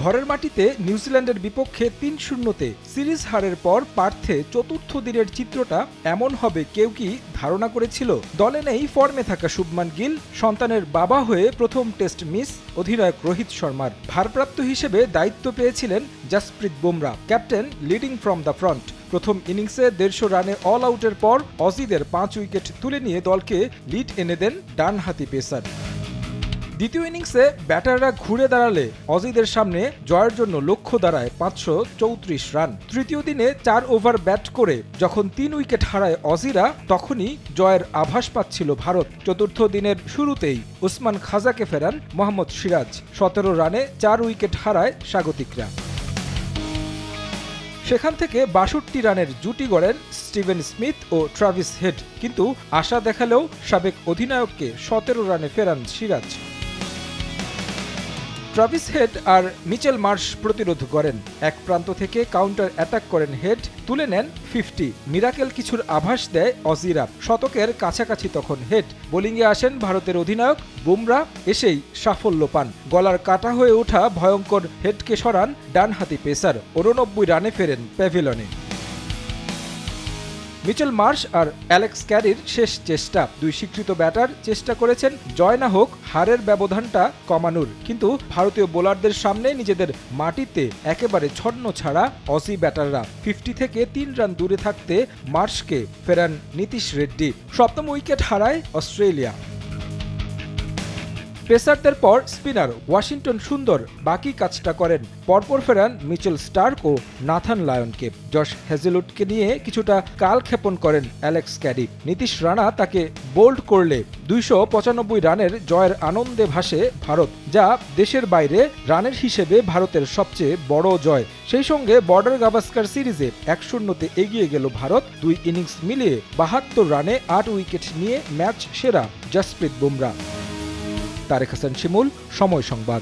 ঘরের মাটিতে নিউজিল্যান্ডের বিপক্ষে ৩-০তে সিরিজ হারের পর পার্থে চতুর্থ দিনের চিত্রটা এমন হবে কেউ কি ধারণা করেছিল? দলে নেই ফর্মে থাকা শুভমান গিল, সন্তানের বাবা হয়ে প্রথম টেস্ট মিস অধিনায়ক রোহিত শর্মার। ভারপ্রাপ্ত হিসেবে দায়িত্ব পেয়েছিলেন Jasprit Bumrah, captain leading from the front. প্রথম ইনিংসে ১৫০ রানে অল আউটের পর অজিদের ৫ উইকেট তুলে নিয়ে দলকে লিড এনে দেন ডানহাতি পেসার। দ্বিতীয় ইনিংসে ব্যাটাররা ঘুরে দাঁড়ালে অজিদের সামনে জয়ের জন্য লক্ষ্য দাঁড়ায় ৫৩৪ রান। তৃতীয় দিনে ৪ ওভার ব্যাট করে যখন ৩ উইকেট হারায় অজিরা, তখনই জয়ের আভাস পাচ্ছিল ভারত। চতুর্থ দিনের শুরুতেই উসমান খাজাকে ফেরান মোহাম্মদ সিরাজ। ১৭ রানে ৪ উইকেট হারায় স্বাগতিকরা। সেখান থেকে ৬২ রানের জুটি গড়েন স্টিভেন স্মিথ ও ট্রাভিস হেড, কিন্তু আশা দেখালেও সাবেক অধিনায়ককে ১৭ রানে ফেরান সিরাজ। ট্রাভিস হেড আর মিচেল মার্শ প্রতিরোধ করেন। এক প্রান্ত থেকে কাউন্টার অ্যাটাক করেন হেড, তুলে নেন 50। মিরাকেল কিছুর আভাস দেয় অজিরা। শতকের কাছাকাছি তখন হেড। বোলিংয়ে আসেন ভারতের অধিনায়ক বুমরা, এসেই সাফল্য পান। গলার কাটা হয়ে ওঠা ভয়ঙ্কর হেডকে সরান ডানহাতি পেসার। ৮৯ রানে ফেরেন প্যাভিলনে। মিচেল মার্শ আর অ্যালেক্স ক্যারির শেষ চেষ্টা। দুই স্বীকৃত ব্যাটার চেষ্টা করেছেন জয় না হোক হারের ব্যবধানটা কমানোর, কিন্তু ভারতীয় বোলারদের সামনে নিজেদের মাটিতে একেবারে ছন্ন ছাড়া অজি ব্যাটাররা। 50 থেকে ৩ রান দূরে থাকতে মার্শকে ফেরান নীতিশ রেড্ডি। সপ্তম উইকেট হারায় অস্ট্রেলিয়া। পেসারদের পর স্পিনার ওয়াশিংটন সুন্দর বাকি কাজটা করেন। পরপর ফেরান মিচেল স্টার্ক ও নাথান লায়নকে। জশ হ্যাজেলউডকে নিয়ে কিছুটা কালক্ষেপণ করেন অ্যালেক্স ক্যারি। নীতিশ রানা তাকে বোল্ড করলে ২৯৫ রানের জয়ের আনন্দে ভাসে ভারত, যা দেশের বাইরে রানের হিসেবে ভারতের সবচেয়ে বড় জয়। সেই সঙ্গে বর্ডার গাভাস্কার সিরিজে ১-০তে এগিয়ে গেল ভারত। ২ ইনিংস মিলিয়ে ৭২ রানে ৮ উইকেট নিয়ে ম্যাচ সেরা জসপ্রীত বুমরা। তারেক হাসান শিমুল, সময় সংবাদ।